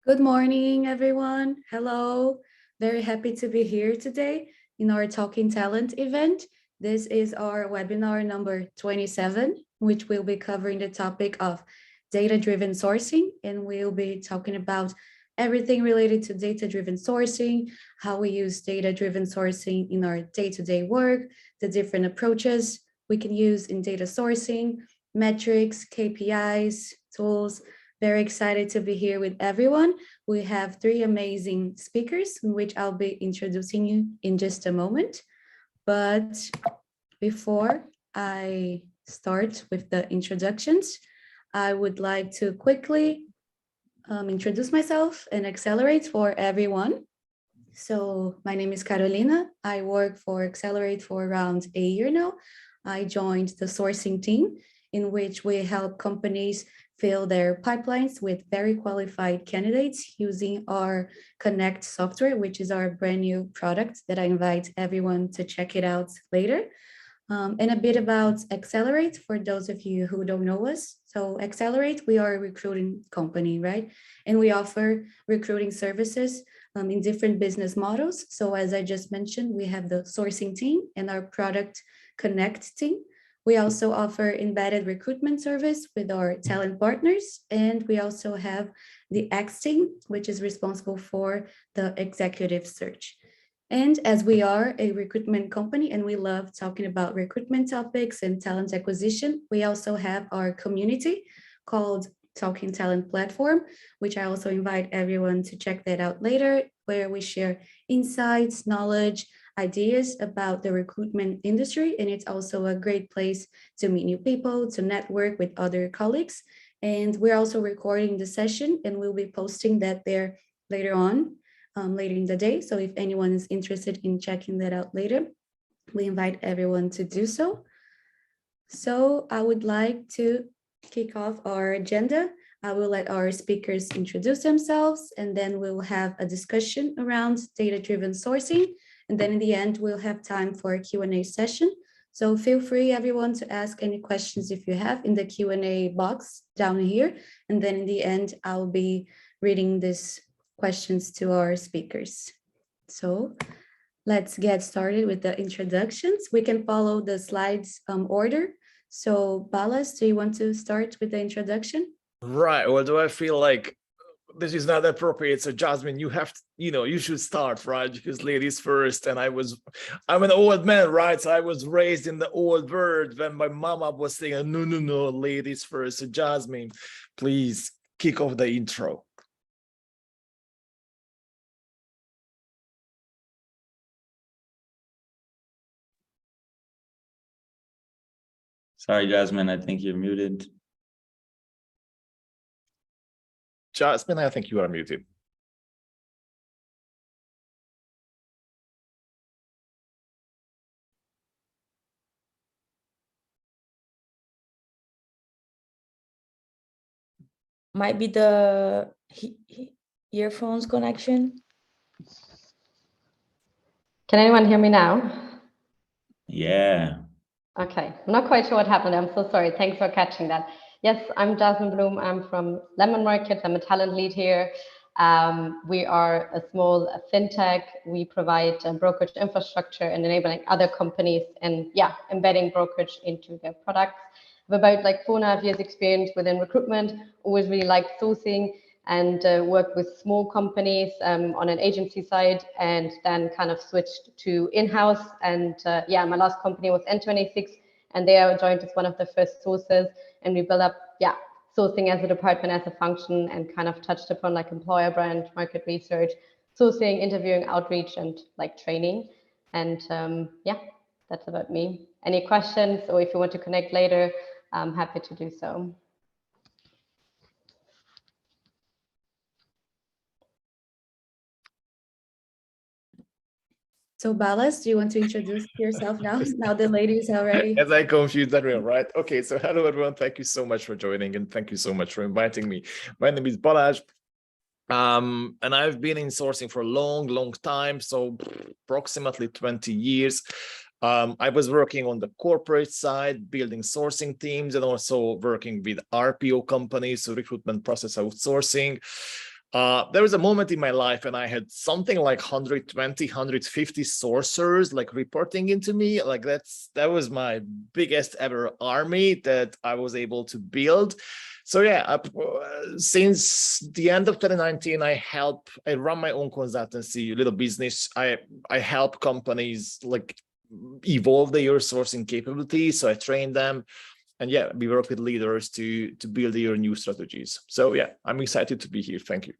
Good morning, everyone. Hello. Very happy to be here today in our Talking Talent event. This is our webinar number 27, which will be covering the topic of data-driven sourcing. And we'll be talking about everything related to data-driven sourcing, how we use data-driven sourcing in our day-to-day work, the different approaches we can use in data sourcing, metrics, KPIs, tools. Very excited to be here with everyone. We have three amazing speakers, which I'll be introducing you in just a moment. But before I start with the introductions, I would like to quickly introduce myself and accelerate for everyone. So my name is Carolina. I work for Accelerate for around a year now. I joined the sourcing team in which we help companies fill their pipelines with very qualified candidates using our Connect software, which is our brand new product that I invite everyone to check it out later. And a bit about Accelerate for those of you who don't know us. So Accelerate, we are a recruiting company, right? And we offer recruiting services in different business models. So as I just mentioned, we have the sourcing team and our product Connect team. We also offer embedded recruitment service with our talent partners. And we also have the X team, which is responsible for the executive search. And as we are a recruitment company and we love talking about recruitment topics and talent acquisition, we also have our community called Talking Talent Platform, which I also invite everyone to check that out later, where we share insights, knowledge, ideas about the recruitment industry. And it's also a great place to meet new people, to network with other colleagues. And we're also recording the session and we'll be posting that there later on, later in the day. So if anyone is interested in checking that out later, we invite everyone to do so. So I would like to kick off our agenda. I will let our speakers introduce themselves and then we'll have a discussion around data-driven sourcing. And then in the end, we'll have time for a Q&A session. So feel free, everyone, to ask any questions if you have in the Q&A box down here. And then in the end, I'll be reading these questions to our speakers. So let's get started with the introductions. We can follow the slides order. So Balas, do you want to start with the introduction? Right. Well, do I feel like this is not appropriate? So Jasmine, you have to, you should start, right? Because ladies first. And I'm an old man, right? So I was raised in the old world when my mama was saying, no, ladies first. So Jasmine, please kick off the intro. Sorry, Jasmine, I think you're muted. Jasmine, I think you are muted. Might be the earphones connection. Can anyone hear me now? Yeah. Okay, I'm not quite sure what happened. I'm so sorry. Thanks for catching that. Yes, I'm Jasmine Bloom. I'm from Lemon Market. I'm a talent lead here. We are a small fintech. We provide brokerage infrastructure and enabling other companies and embedding brokerage into their products. I have about 4.5 years experience within recruitment, always really liked sourcing and worked with small companies on an agency side and then kind of switched to in-house. And my last company was N26 and there I joined as one of the first sources and we built up sourcing as a department, as a function, and kind of touched upon employer brand, market research, sourcing, interviewing, outreach, and training. And that's about me. Any questions, or if you want to connect later, I'm happy to do so. So Balas, do you want to introduce yourself now? Now the ladies already. As I confused everyone, right? Okay, so hello everyone. Thank you so much for joining and thank you so much for inviting me. My name is Balázs. And I've been in sourcing for a long time, so approximately 20 years. I was working on the corporate side, building sourcing teams, and also working with RPO companies, so recruitment process outsourcing. there was a moment in my life and I had something like 120, 150 sourcers like reporting into me. Like that was my biggest ever army that I was able to build. So yeah, since the end of 2019, I run my own consultancy, little business. I help companies like evolve their sourcing capabilities. So I train them. And yeah, we work with leaders to build their new strategies. So yeah, I'm excited to be here. Thank you.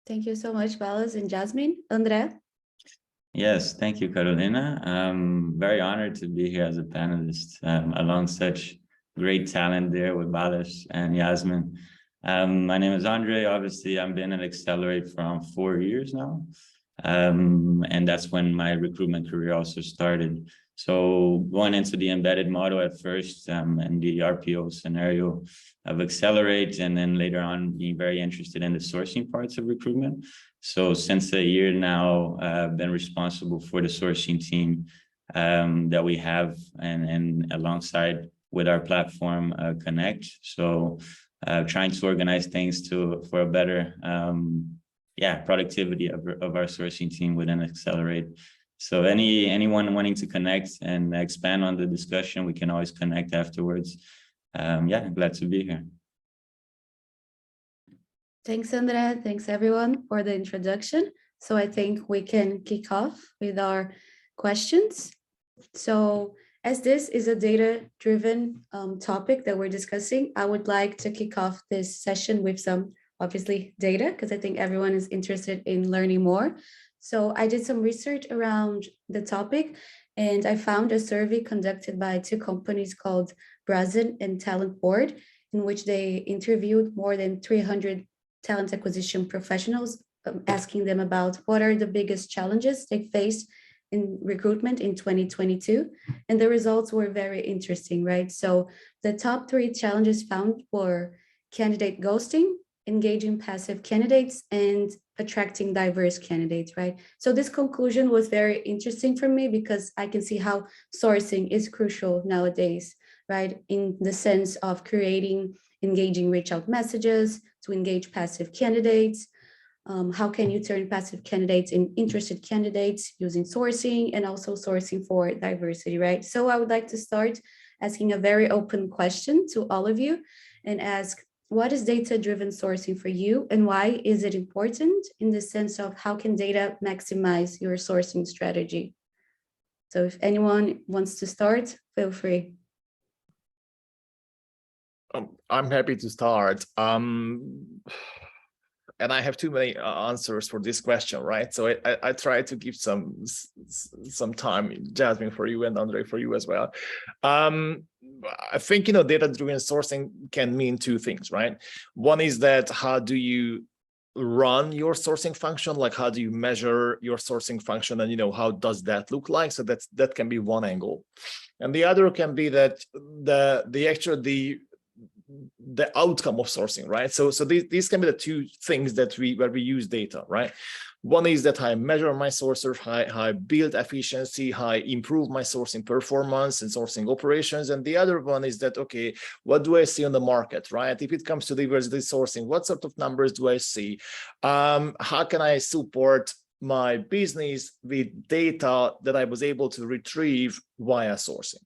Thank you so much, Balas and Jasmine. Andrea? Yes, thank you, Carolina. I'm very honored to be here as a panelist along such great talent there with Balas and Yasmin. My name is Andre. Obviously, I've been at Accelerate for around 4 years now. And that's when my recruitment career also started. So going into the embedded model at first and the RPO scenario of Accelerate, and then later on being very interested in the sourcing parts of recruitment. So since a year now, I've been responsible for the sourcing team that we have and alongside with our platform Connect. So trying to organize things for a better productivity of our sourcing team within Accelerate. So anyone wanting to connect and expand on the discussion, we can always connect afterwards. Glad to be here. Thanks, Andrea. Thanks, everyone, for the introduction. So I think we can kick off with our questions. So as this is a data-driven topic that we're discussing, I would like to kick off this session with some, obviously, data, because I think everyone is interested in learning more. So I did some research around the topic, and I found a survey conducted by 2 companies called Brazen and Talent Board, in which they interviewed more than 300 talent acquisition professionals, asking them about what are the biggest challenges they face in recruitment in 2022. And the results were very interesting, right? So the top 3 challenges found were candidate ghosting, engaging passive candidates, and attracting diverse candidates, right? So this conclusion was very interesting for me because I can see how sourcing is crucial nowadays, right? In the sense of creating engaging reach out messages to engage passive candidates. How can you turn passive candidates in interested candidates using sourcing and also sourcing for diversity, right? So I would like to start asking a very open question to all of you and ask, what is data-driven sourcing for you and why is it important in the sense of how can data maximize your sourcing strategy? So if anyone wants to start, feel free. I'm happy to start. And I have too many answers for this question, right? So I try to give some time, Jasmine, for you and Andre for you as well. I think, data-driven sourcing can mean 2 things, right? One is that how do you run your sourcing function? Like how do you measure your sourcing function and, how does that look like? So that can be one angle. And the other can be that the outcome of sourcing, right? So these can be the 2 things that where we use data, right? One is that I measure my sourcer, how I build efficiency, how I improve my sourcing performance and sourcing operations. And the other one is that, okay, what do I see on the market, right? If it comes to diversity sourcing, what sort of numbers do I see? How can I support my business with data that I was able to retrieve via sourcing?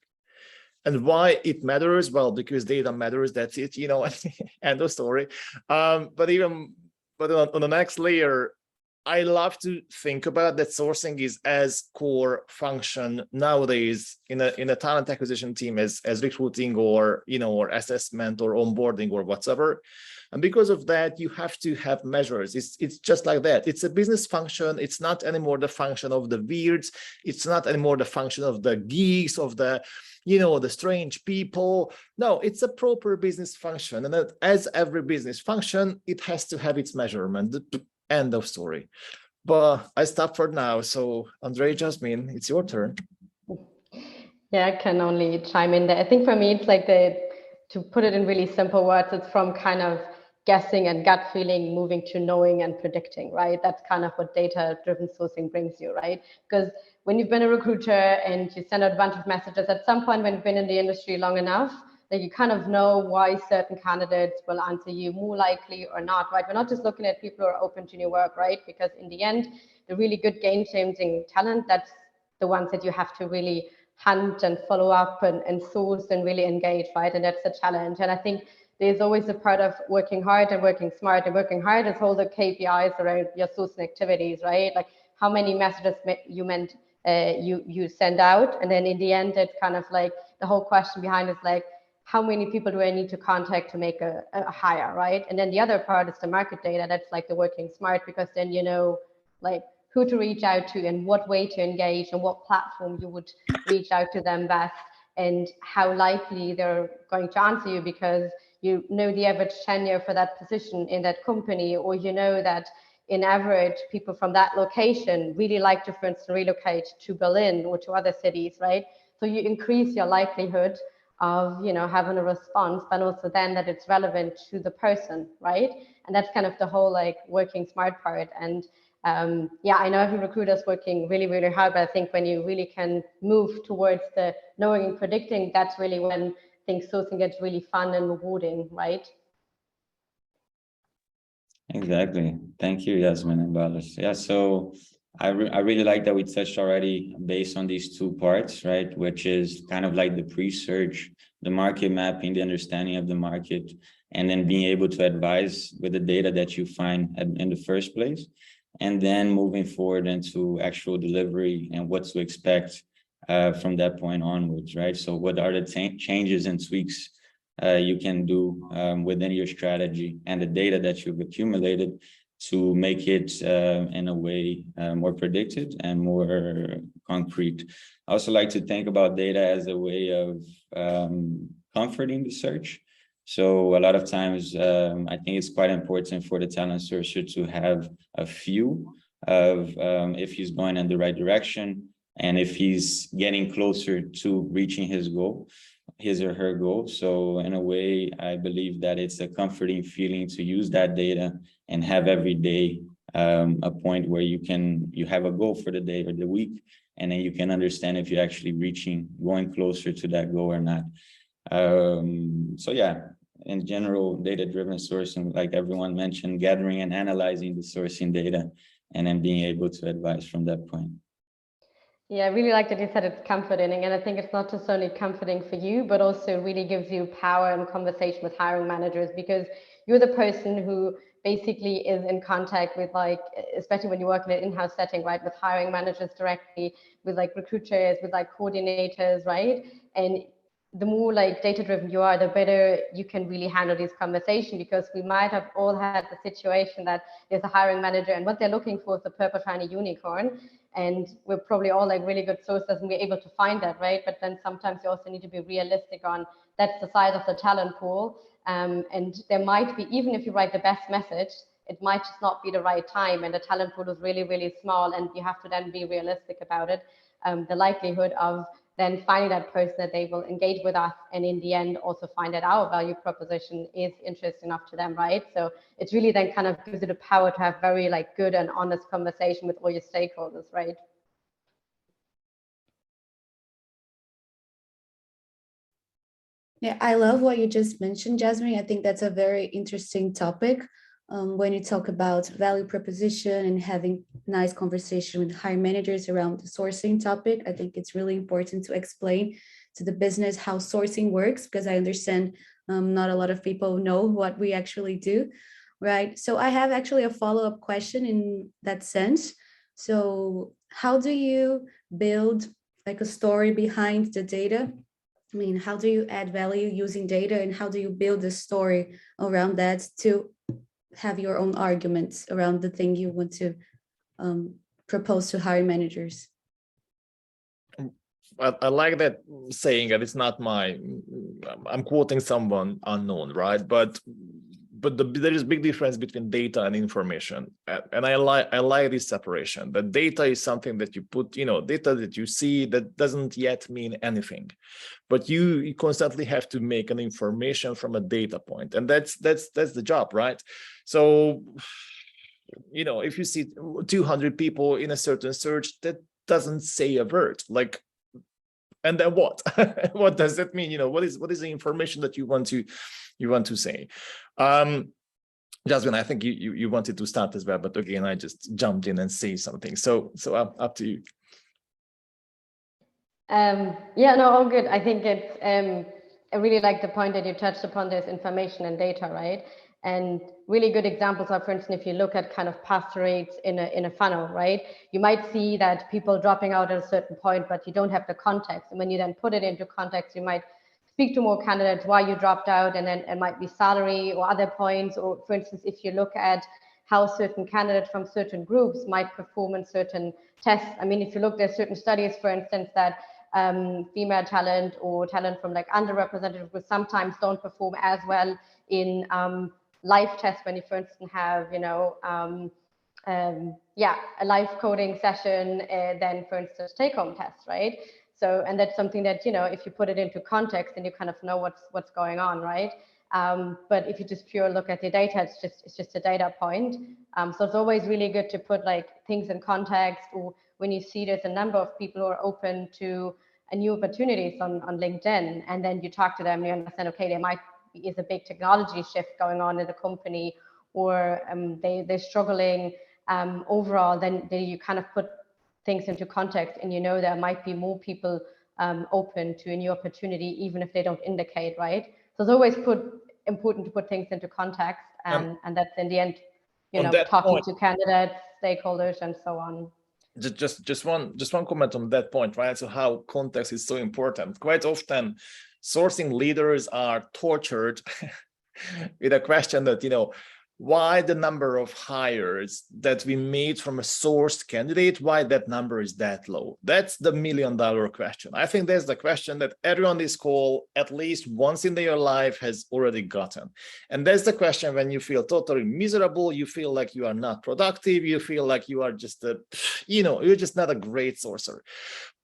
And why it matters? Well, because data matters, that's it, end of story. But on the next layer, I love to think about that sourcing is as core function nowadays in a talent acquisition team as recruiting or assessment or onboarding or whatever. And because of that, you have to have measures. It's just like that. It's a business function. It's not anymore the function of the weirds. It's not anymore the function of the geeks, of the the strange people. No, it's a proper business function. And that, as every business function, it has to have its measurement. End of story. But I stop for now. So Andre, Jasmine, it's your turn. Yeah, I can only chime in there. I think for me, it's like to put it in really simple words, it's from kind of guessing and gut feeling, moving to knowing and predicting, right? That's kind of what data-driven sourcing brings you, right? Because when you've been a recruiter and you send out a bunch of messages, at some point when you've been in the industry long enough, like you kind of know why certain candidates will answer you more likely or not, right? We're not just looking at people who are open to new work, right? Because in the end, the really good game-changing talent, that's the ones that you have to really hunt and follow up and source and really engage, right? And that's the challenge. And I think there's always a part of working hard and working smart, and working hard is all the KPIs around your sourcing activities, right? Like how many messages you send out, and then in the end, it's kind of like the whole question behind is like, how many people do I need to contact to make a hire, right? And then the other part is the market data. That's like the working smart, because then you know like who to reach out to and what way to engage and what platform you would reach out to them best, and how likely they're going to answer you, because you know the average tenure for that position in that company, or you know that in average people from that location really like to, for instance, relocate to Berlin or to other cities, right? So you increase your likelihood of, you know, having a response, but also then that it's relevant to the person, right? And that's kind of the whole like working smart part. And yeah, I know every recruiter is working really, really hard, but I think when you really can move towards the knowing and predicting, that's really when things sourcing gets really fun and rewarding, right? Exactly. Thank you, Yasmin and Balas. Yeah, so I really like that we touched already based on these two parts, right? Which is kind of like the pre-search, the market mapping, the understanding of the market, and then being able to advise with the data that you find in the first place. And then moving forward into actual delivery and what to expect from that point onwards, right? So what are the changes and tweaks you can do within your strategy and the data that you've accumulated to make it in a way more predicted and more concrete. I also like to think about data as a way of comforting the search. So a lot of times, I think it's quite important for the talent searcher to have a view of if he's going in the right direction and if he's getting closer to reaching his goal, his or her goal. So in a way, I believe that it's a comforting feeling to use that data and have every day a point where you have a goal for the day or the week, and then you can understand if you're actually going closer to that goal or not. So yeah, in general, data-driven sourcing, like everyone mentioned, gathering and analyzing the sourcing data, and then being able to advise from that point. Yeah, I really like that you said it's comforting, and I think it's not just only comforting for you, but also really gives you power in conversation with hiring managers, because you're the person who basically is in contact with, like, especially when you work in an in-house setting, right, with hiring managers directly, with like recruiters, with like coordinators, right? And the more like data-driven you are, the better you can really handle these conversations, because we might have all had the situation that there's a hiring manager and what they're looking for is a purple shiny unicorn. And we're probably all like really good sources and we're able to find that, right? But then sometimes you also need to be realistic on that's the size of the talent pool. And there might be, even if you write the best message, it might just not be the right time, and the talent pool is really, really small, and you have to then be realistic about it. The likelihood of then finding that person that they will engage with us, and in the end also find that our value proposition is interesting enough to them, right? So it's really then kind of gives you the power to have very like good and honest conversation with all your stakeholders, right? Yeah, I love what you just mentioned, Jasmine. I think that's a very interesting topic. When you talk about value proposition and having nice conversation with hiring managers around the sourcing topic, I think it's really important to explain to the business how sourcing works, because I understand not a lot of people know what we actually do, right? So I have actually a follow-up question in that sense. So how do you build like a story behind the data? I mean, how do you add value using data, and how do you build a story around that to have your own arguments around the thing you want to propose to hiring managers? I like that saying that it's not I'm quoting someone unknown, right? But there is big difference between data and information, and I like this separation. That data is something that you put, data that you see that doesn't yet mean anything, but you constantly have to make an information from a data point, and that's the job, right? So, if you see 200 people in a certain search, that doesn't say a word. Like, And then what? What does that mean? What is the information that you want to say? Jasmine, I think you wanted to start as well, but again, I just jumped in and say something. So up to you. Yeah, no, all good. I think it's I really like the point that you touched upon. There's information and data, right? And really good examples are, for instance, if you look at kind of pass rates in a funnel, right? You might see that people dropping out at a certain point, but you don't have the context. And when you then put it into context, you might speak to more candidates why you dropped out, and then it might be salary or other points. Or for instance, if you look at how certain candidates from certain groups might perform in certain tests. I mean, if you look, there's certain studies, for instance, that female talent or talent from like underrepresented groups sometimes don't perform as well in live tests when you, for instance, have, a live coding session than, for instance, take-home tests, right? So, and that's something that, if you put it into context, then you kind of know what's going on, right? But if you just pure look at the data, it's just a data point. So it's always really good to put like things in context, or when you see there's a number of people who are open to new opportunities on LinkedIn, and then you talk to them, you understand, okay, there might is a big technology shift going on in the company, or they're struggling overall, then you kind of put things into context, and there might be more people open to a new opportunity, even if they don't indicate, right? So it's always important to put things into context, and that's in the end, talking to candidates, stakeholders, and so on. Just one comment on that point, right? So how context is so important. Quite often, sourcing leaders are tortured with a question that, why the number of hires that we made from a sourced candidate, why that number is that low? That's the $1 million question. I think that's the question that everyone on this call, at least once in their life, has already gotten. And that's the question when you feel totally miserable, you feel like you are not productive, you feel like you are just you're just not a great sourcer.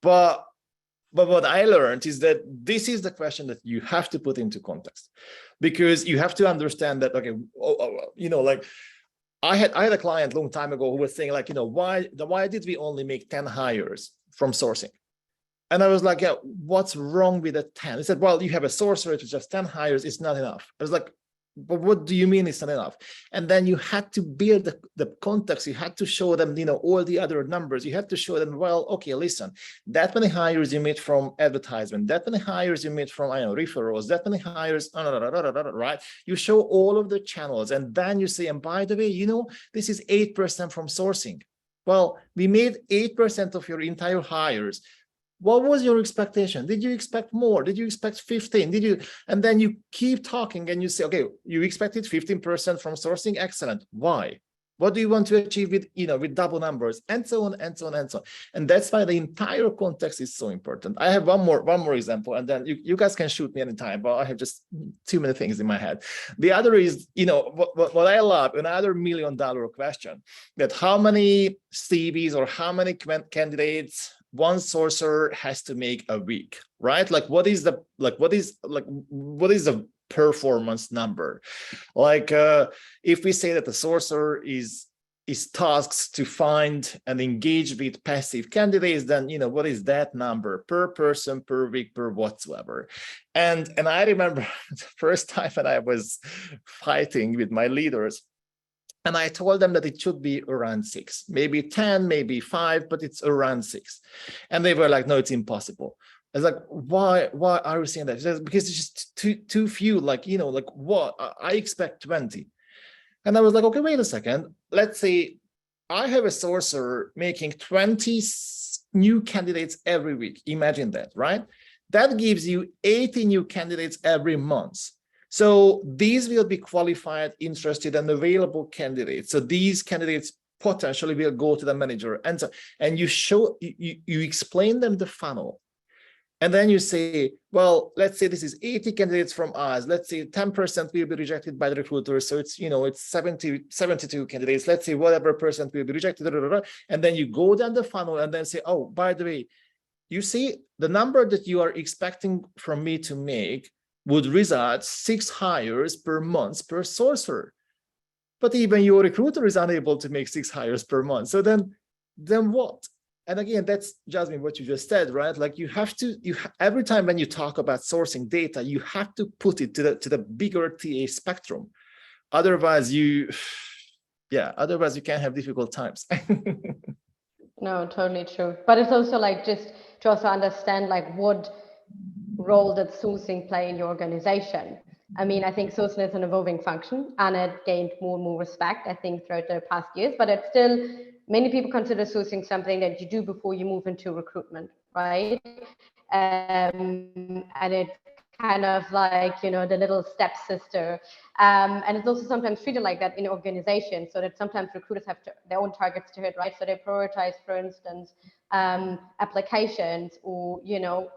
But what I learned is that this is the question that you have to put into context, because you have to understand that, okay, like I had a client a long time ago who was saying like, why did we only make 10 hires from sourcing? And I was like, yeah, what's wrong with the 10? He said, well, you have a source rate of just 10 hires, it's not enough. I was like, but what do you mean it's not enough? And then you had to build the context. You had to show them, all the other numbers. You had to show them, well, okay, listen, that many hires you made from advertisement, that many hires you made from, referrals, that many hires, right? You show all of the channels, and then you say, and by the way, this is 8% from sourcing. Well, we made 8% of your entire hires. What was your expectation? Did you expect more? Did you expect 15? And then you keep talking and you say, okay, you expected 15% from sourcing. Excellent. Why? What do you want to achieve with double numbers, and so on, and so on, and so on. And that's why the entire context is so important. I have one more example, and then you guys can shoot me anytime, but I have just too many things in my head. The other is, what I love, another $1 million question, that how many CVs or how many candidates one sourcer has to make a week, right? Like what is the performance number? Like if we say that the sourcer is tasked to find and engage with passive candidates, then what is that number per person, per week, per whatsoever? And I remember the first time that I was fighting with my leaders, and I told them that it should be around 6, maybe 10, maybe 5, but it's around 6. And they were like, no, it's impossible. I was like, why are you saying that? He says, because it's just too few, like what? I expect 20. And I was like, okay, wait a second. Let's say I have a sourcer making 20 new candidates every week. Imagine that, right? That gives you 80 new candidates every month. So these will be qualified, interested, and available candidates. So these candidates potentially will go to the manager, and you explain them the funnel. And then you say, well, let's say this is 80 candidates from us. Let's say 10% will be rejected by the recruiter. So it's, it's 72 candidates. Let's say whatever percent will be rejected. And then you go down the funnel and then say, oh, by the way, you see the number that you are expecting from me to make would result 6 hires per month per sourcer. But even your recruiter is unable to make 6 hires per month. So then what? And again, that's Jasmine, what you just said, right? Like you have to, every time when you talk about sourcing data, you have to put it to the bigger TA spectrum. Otherwise otherwise you can have difficult times. No, totally true. But it's also like just to also understand like what role that sourcing play in your organization. I mean, I think sourcing is an evolving function and it gained more and more respect, I think, throughout the past years, but it's still, many people consider sourcing something that you do before you move into recruitment, right? And it's kind of like, you know, the little stepsister. And it's also sometimes treated like that in organizations, so that sometimes recruiters have their own targets to hit, right? So they prioritize, for instance, applications or, you know,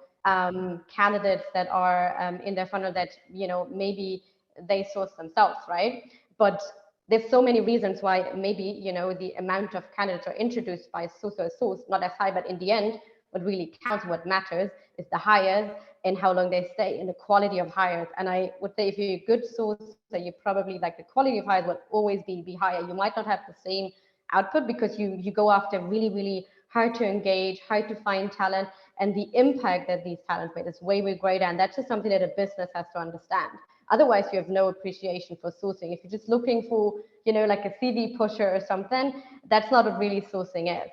candidates that are in their funnel that, you know, maybe they source themselves, right? But there's so many reasons why maybe, you know, the amount of candidates are introduced by source, not as high, but in the end, what really counts, what matters is the hires and how long they stay and the quality of hires. And I would say if you're a good source, so you probably like the quality of hires will always be higher. You might not have the same output because you go after really, really hard to engage, hard to find talent, and the impact that these talents make is way, way greater. And that's just something that a business has to understand. Otherwise, you have no appreciation for sourcing. If you're just looking for, you know, like a CV pusher or something, that's not what really sourcing is.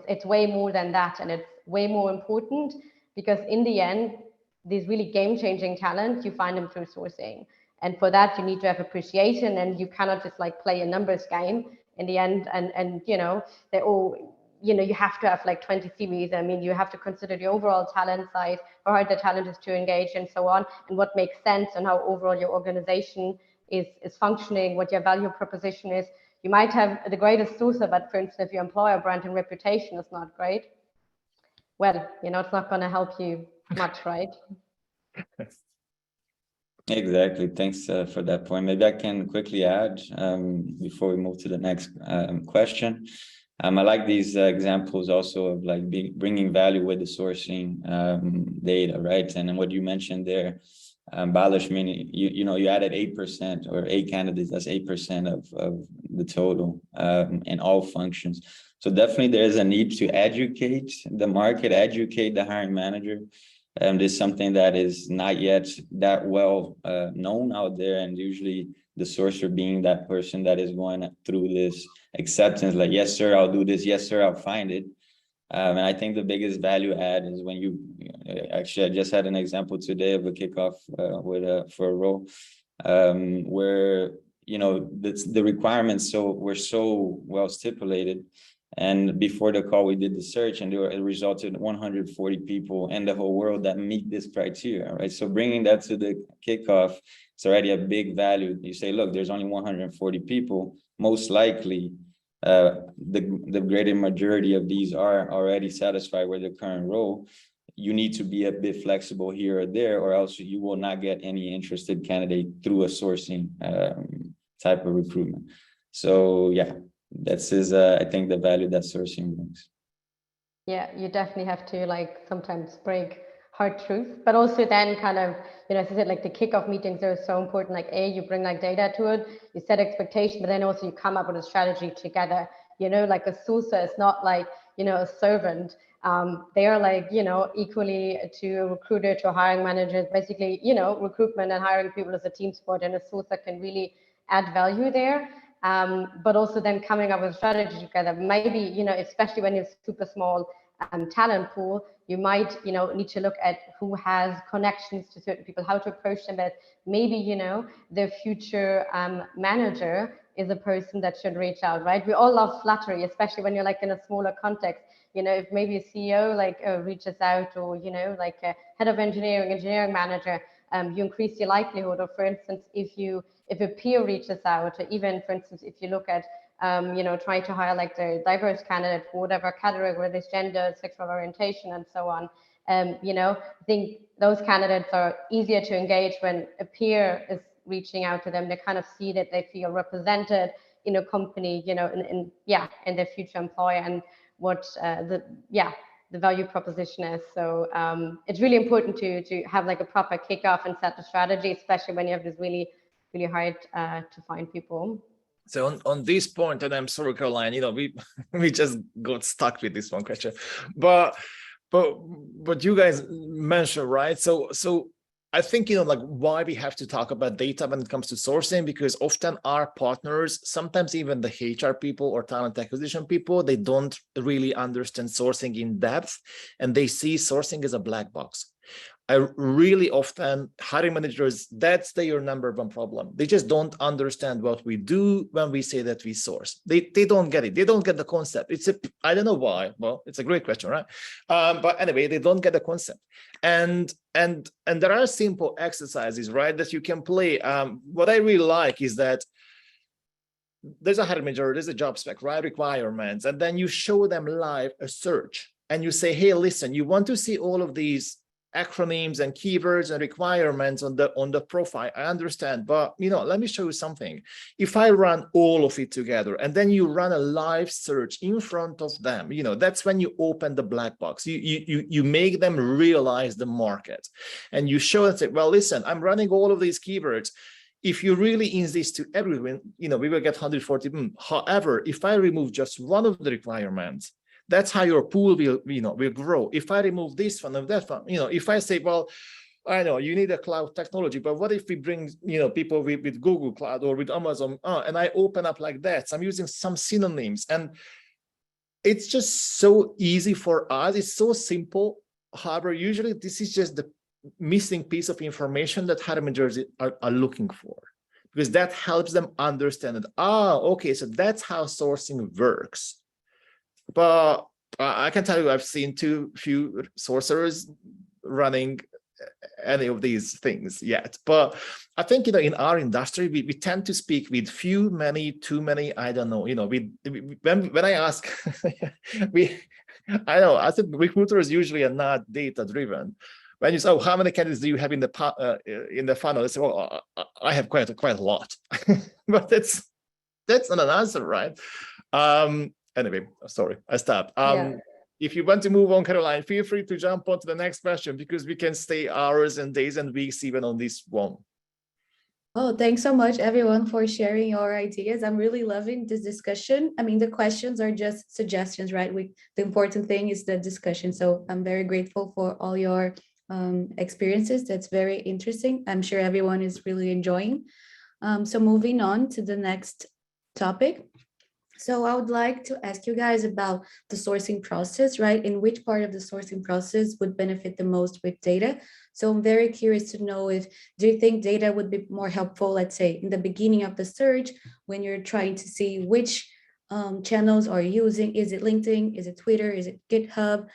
It's way more than that, and it's way more important because in the end, these really game-changing talents, you find them through sourcing. And for that, you need to have appreciation, and you cannot just like play a numbers game in the end. And you know, they're all, you know, you have to have like 20 CVs. I mean, you have to consider the overall talent size, how hard the talent is to engage and so on, and what makes sense and how overall your organization is functioning, what your value proposition is. You might have the greatest sourcer, but for instance, if your employer brand and reputation is not great, well, you know, it's not going to help you much, right? Exactly. Thanks for that point. Maybe I can quickly add before we move to the next question. I like these examples also of like bringing value with the sourcing data, right? And then what you mentioned there, Balish, meaning you know, you added 8% or 8 candidates, that's 8% of the total in all functions. So definitely there is a need to educate the market, educate the hiring manager. This is something that is not yet that well known out there, and usually the sourcer being that person that is going through this acceptance, like, yes, sir, I'll do this. Yes, sir, I'll find it. And I think the biggest value add is when you, actually, I just had an example today of a kickoff for a role where, you know, the requirements were so well stipulated. And before the call, we did the search, and it resulted in 140 people in the whole world that meet this criteria, right? So bringing that to the kickoff, it's already a big value. You say, look, there's only 140 people. Most likely, the greater majority of these are already satisfied with their current role. You need to be a bit flexible here or there, or else you will not get any interested candidate through a sourcing type of recruitment. So yeah. That's I think the value that sourcing brings. Yeah, you definitely have to like sometimes break hard truth, but also then kind of, you know, as I said, like the kickoff meetings are so important. Like you bring like data to it, you set expectation, but then also you come up with a strategy together. You know, like a sourcer is not like, you know, a servant. They are like, you know, equally to a recruiter, to a hiring manager. Basically, you know, recruitment and hiring people is a team sport, and a sourcer can really add value there. But also then coming up with a strategy together. Maybe, you know, especially when you're super small talent pool, you might, you know, need to look at who has connections to certain people, how to approach them. But maybe, you know, their future manager is a person that should reach out, right? We all love flattery, especially when you're like in a smaller context. You know, if maybe a CEO like reaches out, or, you know, like a head of engineering manager, you increase your likelihood. Or for instance, if a peer reaches out, or even for instance, if you look at, you know, trying to hire like the diverse candidate for whatever category, whether it's gender, sexual orientation, and so on, you know, I think those candidates are easier to engage when a peer is reaching out to them. They kind of see that they feel represented in a company, you know, in their future employer, and what the value proposition is. So it's really important to have like a proper kickoff and set the strategy, especially when you have this really hard to find people. So on this point, and I'm sorry, Caroline, we we just got stuck with this one question, but you guys mentioned, right? So I think, like why we have to talk about data when it comes to sourcing, because often our partners, sometimes even the HR people or talent acquisition people, they don't really understand sourcing in depth, and they see sourcing as a black box. I really often, hiring managers, that's their number one problem. They just don't understand what we do when we say that we source. They don't get it. They don't get the concept. I don't know why. Well, it's a great question, right? But anyway, they don't get the concept. And there are simple exercises, right, that you can play. What I really like is that there's a hiring manager, there's a job spec, right, requirements, and then you show them live a search, and you say, hey, listen, you want to see all of these acronyms and keywords and requirements on the profile. I understand, but let me show you something. If I run all of it together and then you run a live search in front of them, that's when you open the black box. You make them realize the market, and you show and say, well, listen, I'm running all of these keywords. If you really insist to everyone, we will get 140. However, if I remove just one of the requirements, that's how your pool will grow. If I remove this one and that one, if I say, well, I know you need a cloud technology, but what if we bring, people with Google Cloud or with Amazon, and I open up like that? So I'm using some synonyms, and it's just so easy for us. It's so simple. However, usually this is just the missing piece of information that hiring managers are looking for, because that helps them understand that, okay, so that's how sourcing works. But I can tell you, I've seen too few sorcerers running any of these things yet. But I think, in our industry, we tend to speak with too many, I don't know, when I ask, I think recruiters usually are not data driven. When you say, oh, how many candidates do you have in the funnel? They say, well, I have quite a lot. But that's not an answer, right? Anyway, sorry, I stopped. If you want to move on, Caroline, feel free to jump on to the next question, because we can stay hours and days and weeks even on this one. Oh, thanks so much, everyone, for sharing your ideas. I'm really loving this discussion. I mean, the questions are just suggestions, right? The important thing is the discussion. So I'm very grateful for all your experiences. That's very interesting. I'm sure everyone is really enjoying. So moving on to the next topic. So I would like to ask you guys about the sourcing process, right? In which part of the sourcing process would benefit the most with data? So I'm very curious to know do you think data would be more helpful, let's say, in the beginning of the search, when you're trying to see which channels are you using? Is it LinkedIn? Is it Twitter? Is it GitHub?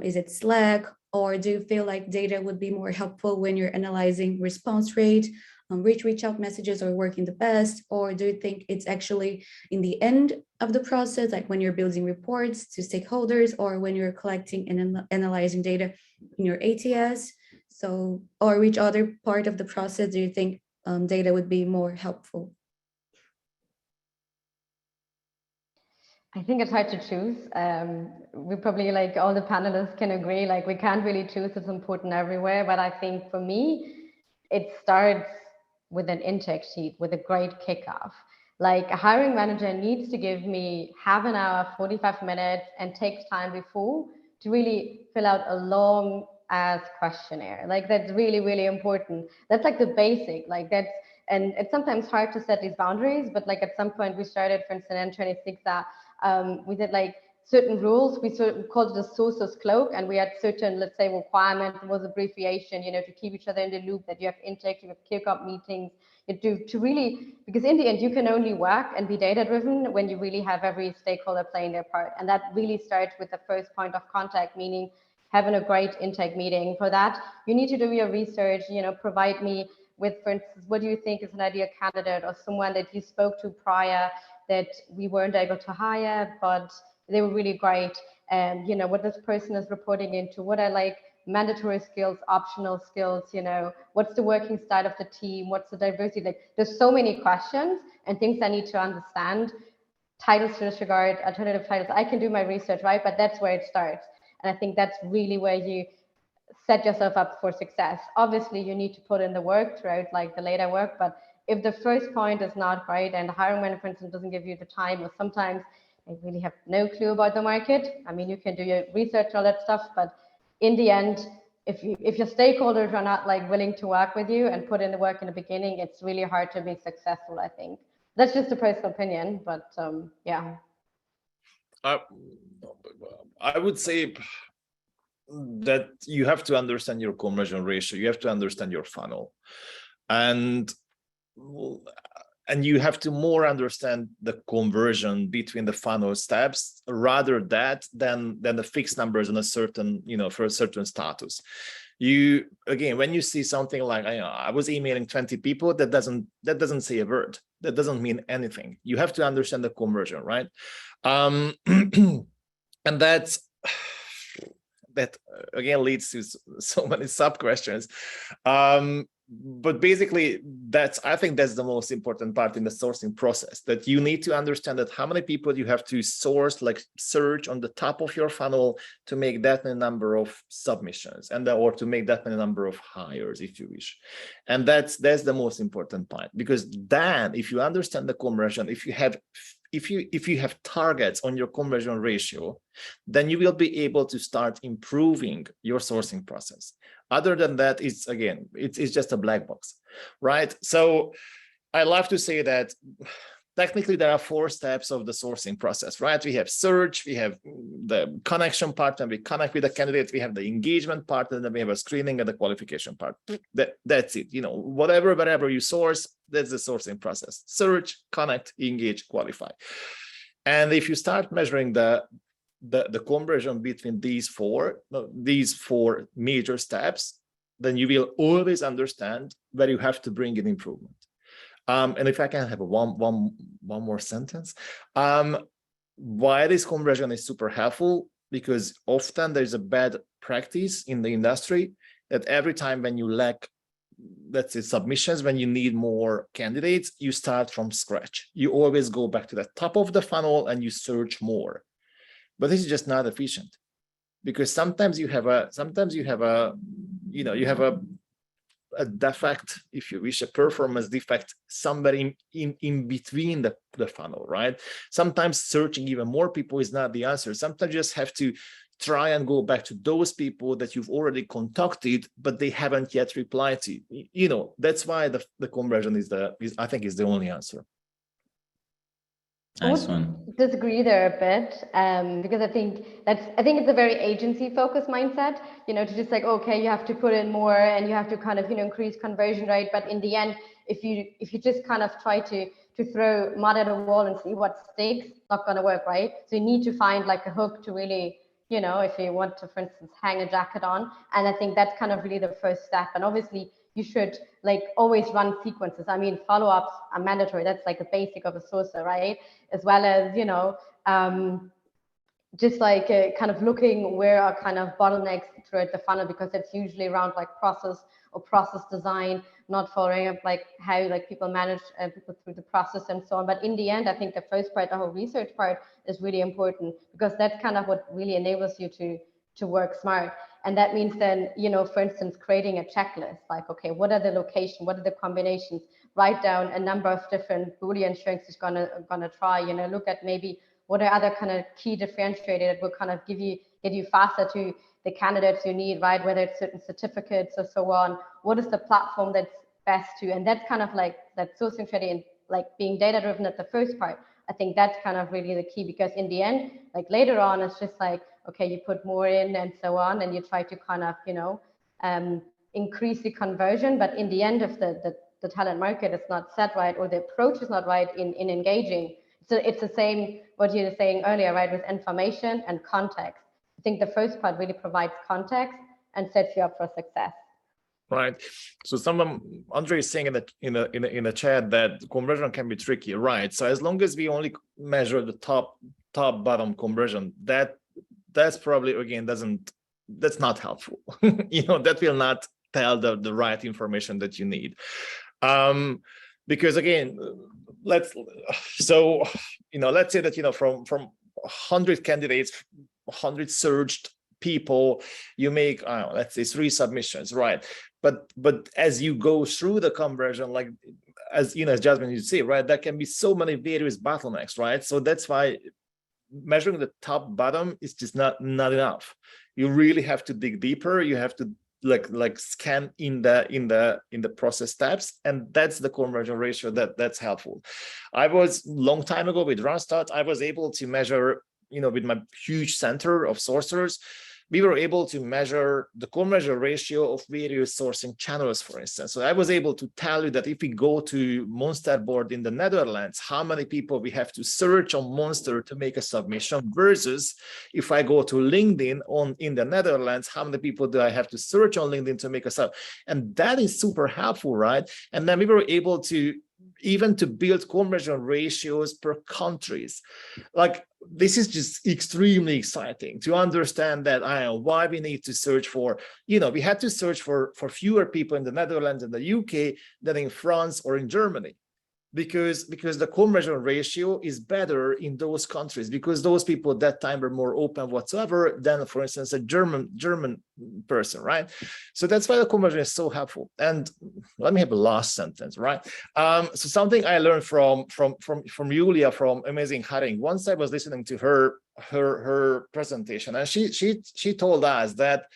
Is it Slack? Or do you feel like data would be more helpful when you're analyzing response rate, reach out messages are working the best? Or do you think it's actually in the end of the process, like when you're building reports to stakeholders, or when you're collecting and analyzing data in your ATS? So, or which other part of the process do you think data would be more helpful? I think it's hard to choose. We probably, like all the panelists can agree, like we can't really choose, it's important everywhere. But I think for me, it starts with an intake sheet, with a great kickoff. Like a hiring manager needs to give me half an hour, 45 minutes, and takes time before to really fill out a long ass questionnaire. Like that's really, really important. That's like the basic, and it's sometimes hard to set these boundaries, but like at some point we started, for instance, in 26 that we did like certain rules. We called it the sources cloak, and we had certain, let's say, requirements. It was abbreviation, to keep each other in the loop, that you have intake, you have kickoff meetings, you do to really, because in the end, you can only work and be data driven when you really have every stakeholder playing their part. And that really starts with the first point of contact, meaning having a great intake meeting. For that, you need to do your research, provide me with, for instance, what do you think is an ideal candidate, or someone that you spoke to prior that we weren't able to hire, but they were really great. And, what this person is reporting into, what are like mandatory skills, optional skills, what's the working style of the team, what's the diversity? Like there's so many questions and things I need to understand. Titles to disregard, alternative titles. I can do my research, right? But that's where it starts. And I think that's really where you set yourself up for success. Obviously, you need to put in the work throughout like the later work, but if the first point is not right and the hiring manager, for instance, doesn't give you the time, or sometimes they really have no clue about the market. I mean, you can do your research and all that stuff, but in the end, if your stakeholders are not like willing to work with you and put in the work in the beginning, it's really hard to be successful, I think. That's just a personal opinion, but yeah. I would say that you have to understand your conversion ratio, you have to understand your funnel, and you have to more understand the conversion between the funnel steps rather than the fixed numbers on a certain, for a certain status. You, again, when you see something like, I was emailing 20 people, that doesn't say a word, that doesn't mean anything. You have to understand the conversion, right? And that again leads to so many sub questions. But basically, I think that's the most important part in the sourcing process, that you need to understand that how many people you have to source, like search on the top of your funnel to make that many number of submissions, and or to make that many number of hires, if you wish. And that's the most important part, because then if you understand the conversion, if you have targets on your conversion ratio, then you will be able to start improving your sourcing process. Other than that, it's just a black box, right? So I love to say that technically there are 4 steps of the sourcing process, right? We have search, we have the connection part, and we connect with the candidate, we have the engagement part, and then we have a screening and the qualification part. That's it. Whatever you source, that's the sourcing process: search, connect, engage, qualify. And if you start measuring the conversion between these four major steps, then you will always understand where you have to bring in improvement. And if I can have one more sentence, why this conversion is super helpful, because often there's a bad practice in the industry that every time when you lack, let's say, submissions, when you need more candidates, you start from scratch. You always go back to the top of the funnel and you search more. But this is just not efficient, because sometimes you have a defect, if you wish, a performance defect somewhere in between the funnel, right? Sometimes searching even more people is not the answer. Sometimes you just have to try and go back to those people that you've already contacted, but they haven't yet replied to. That's why the conversion is I think is the only answer. Nice one. Disagree there a bit, because I think it's a very agency-focused mindset. To just like, okay, you have to put in more and you have to kind of increase conversion rate. But in the end, if you just kind of try to throw mud at a wall and see what sticks, it's not going to work, right? So you need to find like a hook to really, if you want to, for instance, hang a jacket on. And I think that's kind of really the first step. And obviously, you should like always run sequences. I mean, follow-ups are mandatory. That's like a basic of a sourcer, right? As well as, just like kind of looking where are kind of bottlenecks throughout the funnel, because it's usually around like process or process design, not following up like how like people manage people through the process and so on. But in the end, I think the first part, the whole research part, is really important, because that's kind of what really enables you to work smart. And that means then, for instance, creating a checklist, like, okay, what are the locations, what are the combinations? Write down a number of different Boolean strings you're gonna try. Look at maybe what are other kind of key differentiators that will kind of get you faster to the candidates you need, right? Whether it's certain certificates or so on. What is the platform that's best to? And that's kind of like that sourcing strategy, and like being data driven at the first part. I think that's kind of really the key, because in the end, like later on, it's just like, okay, you put more in and so on, and you try to kind of, increase the conversion. But in the end, if the talent market is not set right, or the approach is not right in engaging, so it's the same what you were saying earlier, right, with information and context. I think the first part really provides context and sets you up for success. Right. So Andre is saying in the chat that conversion can be tricky, right? So as long as we only measure the top bottom conversion, that's probably, again, that's not helpful. That will not tell the right information that you need. Because again, let's say that from 100 candidates, 100 searched people, you make let's say 3 submissions, right? But as you go through the conversion, like as you know, as Jasmine, you see, right, there can be so many various bottlenecks, right? So that's why measuring the top bottom is just not enough. You really have to dig deeper. You have to like scan in the process steps, and that's the conversion ratio that's helpful. I was long time ago with Randstad, I was able to measure, you know, with my huge center of sourcers, we were able to measure the conversion ratio of various sourcing channels, for instance. So I was able to tell you that if we go to Monster board in the Netherlands, how many people we have to search on Monster to make a submission, versus if I go to LinkedIn in the Netherlands, how many people do I have to search on LinkedIn to make a sub? And that is super helpful, right? And then we were able to even to build conversion ratios per countries. Like, this is just extremely exciting to understand that why we need to search for, you know, we had to search for fewer people in the Netherlands and the UK than in France or in Germany, because the conversion ratio is better in those countries, because those people at that time were more open whatsoever than, for instance, a German person, right? So that's why the conversion is so helpful. And let me have a last sentence, right? So something I learned from Julia from Amazing Hiring. Once I was listening to her presentation, and she told us that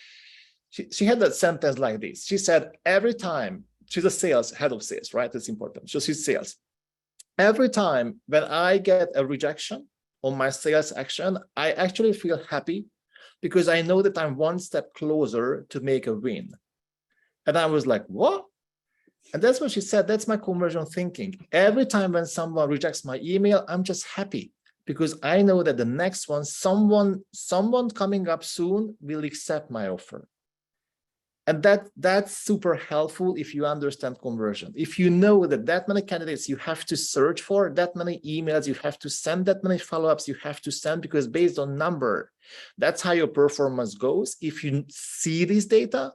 she had that sentence like this. She said, every time, she's a head of sales, right? That's important. So she's sales. Every time when I get a rejection on my sales action, I actually feel happy, because I know that I'm one step closer to make a win. And I was like, what? And that's what she said. That's my conversion thinking. Every time when someone rejects my email, I'm just happy, because I know that the next one, someone coming up soon will accept my offer. And that's super helpful if you understand conversion. If you know that many candidates you have to search for, that many emails you have to send, that many follow-ups you have to send, because based on number, that's how your performance goes. If you see this data,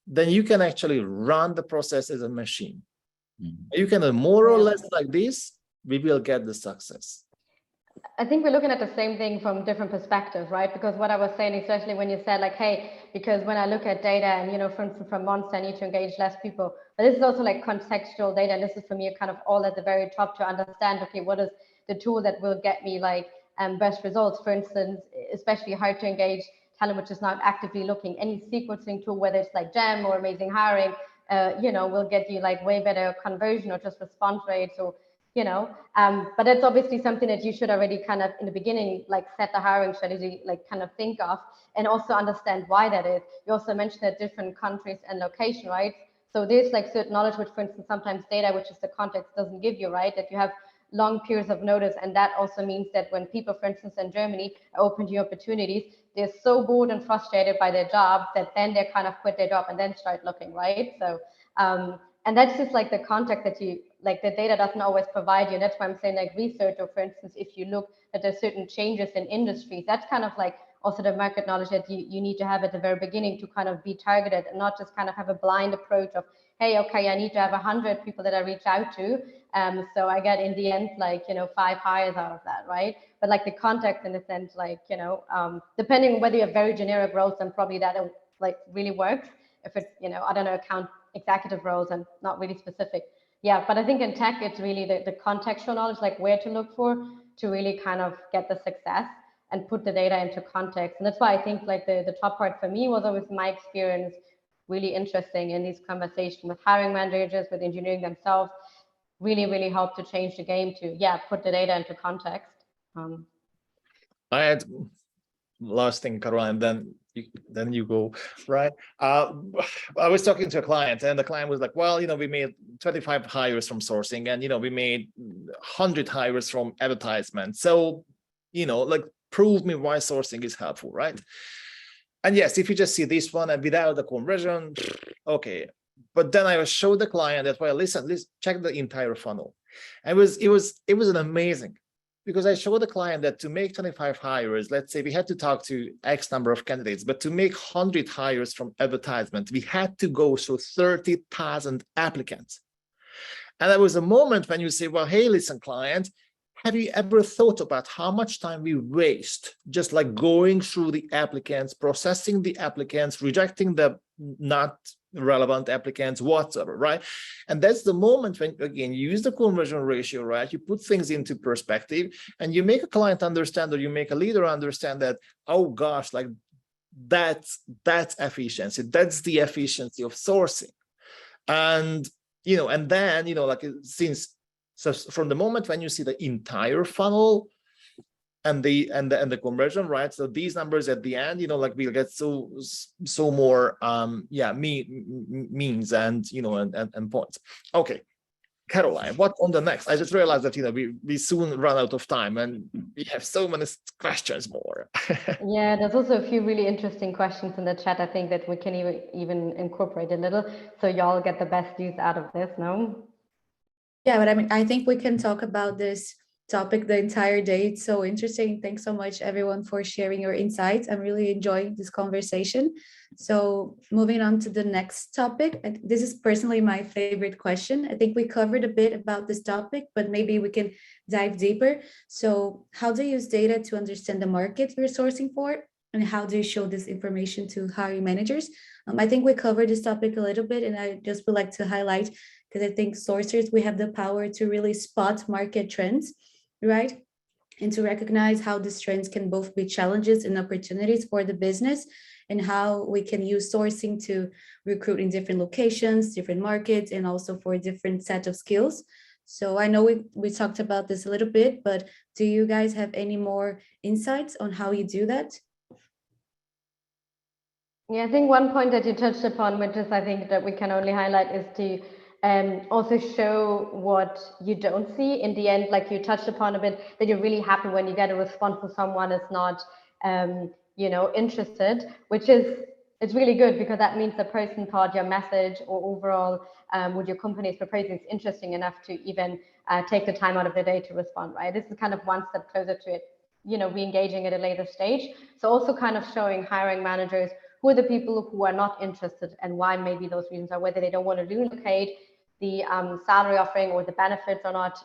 then you can actually run the process as a machine. You can more or less like this, we will get the success. I think we're looking at the same thing from different perspectives, right? Because what I was saying, especially when you said like, hey, because when I look at data and, you know, for instance, from Monster, I need to engage less people. But this is also like contextual data. And this is for me kind of all at the very top to understand, okay, what is the tool that will get me like best results? For instance, especially hard to engage talent, which is not actively looking. Any sequencing tool, whether it's like Gem or Amazing Hiring, you know, will get you like way better conversion or just response rates, or you know, but that's obviously something that you should already kind of in the beginning, like set the hiring strategy, like kind of think of, and also understand why that is. You also mentioned that different countries and location, right? So there's like certain knowledge, which for instance, sometimes data, which is the context, doesn't give you, right? That you have long periods of notice. And that also means that when people, for instance, in Germany are open to opportunities, they're so bored and frustrated by their job that then they kind of quit their job and then start looking, right? So, and that's just like the context that you, like the data doesn't always provide you. And that's why I'm saying like research, or for instance, if you look at there's certain changes in industries, that's kind of like also the market knowledge that you need to have at the very beginning to kind of be targeted, and not just kind of have a blind approach of, hey, okay, I need to have 100 people that I reach out to. So I get in the end, like, you know, 5 hires out of that, right? But like the context in the sense, like, you know, depending on whether you have very generic roles, then probably that like really works. If it's, you know, I don't know, account executive roles and not really specific. Yeah, but I think in tech, it's really the contextual knowledge, like where to look for to really kind of get the success and put the data into context. And that's why I think like the top part for me was always my experience really interesting in these conversations with hiring managers, with engineering themselves, really helped to change the game to, yeah, put the data into context. I had last thing, Caroline, then you go, right? I was talking to a client, and the client was like, well, you know, we made 25 hires from sourcing, and, you know, we made 100 hires from advertisement. So, you know, like, prove me why sourcing is helpful, right? And yes, if you just see this one and without the conversion, okay. But then I showed the client that, well, listen, check the entire funnel. And it was an amazing, because I showed the client that to make 25 hires, let's say we had to talk to X number of candidates, but to make 100 hires from advertisement, we had to go through 30,000 applicants. And there was a moment when you say, well, hey, listen, client, have you ever thought about how much time we waste just like going through the applicants, processing the applicants, rejecting the not relevant applicants whatsoever, right? And that's the moment when, again, you use the conversion ratio, right? You put things into perspective and you make a client understand, or you make a leader understand that, oh gosh, like that's efficiency. That's the efficiency of sourcing. And, and then, like so from the moment when you see the entire funnel and the conversion, right? So these numbers at the end, like we'll get so more means and and points. Okay, Caroline, what on the next? I just realized that we soon run out of time and we have so many questions more. Yeah, there's also a few really interesting questions in the chat. I think that we can even incorporate a little, so y'all get the best use out of this. No? Yeah, but I mean, I think we can talk about this topic the entire day. It's so interesting. Thanks so much, everyone, for sharing your insights. I'm really enjoying this conversation. So moving on to the next topic, and this is personally my favorite question. I think we covered a bit about this topic, but maybe we can dive deeper. So how do you use data to understand the market you're sourcing for? And how do you show this information to hiring managers? I think we covered this topic a little bit, and I just would like to highlight, because I think sourcers, we have the power to really spot market trends, right? And to recognize how these trends can both be challenges and opportunities for the business, and how we can use sourcing to recruit in different locations, different markets, and also for a different set of skills. So I know we talked about this a little bit, but do you guys have any more insights on how you do that? Yeah, I think one point that you touched upon, which is I think that we can only highlight, is to also show what you don't see in the end. Like you touched upon a bit, that you're really happy when you get a response from someone is not interested, which is, it's really good, because that means the person thought your message or overall what your company is proposing is interesting enough to even take the time out of the day to respond, right? This is kind of one step closer to it, re-engaging at a later stage. So also kind of showing hiring managers who are the people who are not interested and why maybe those reasons are, whether they don't want to relocate, the salary offering or the benefits are not,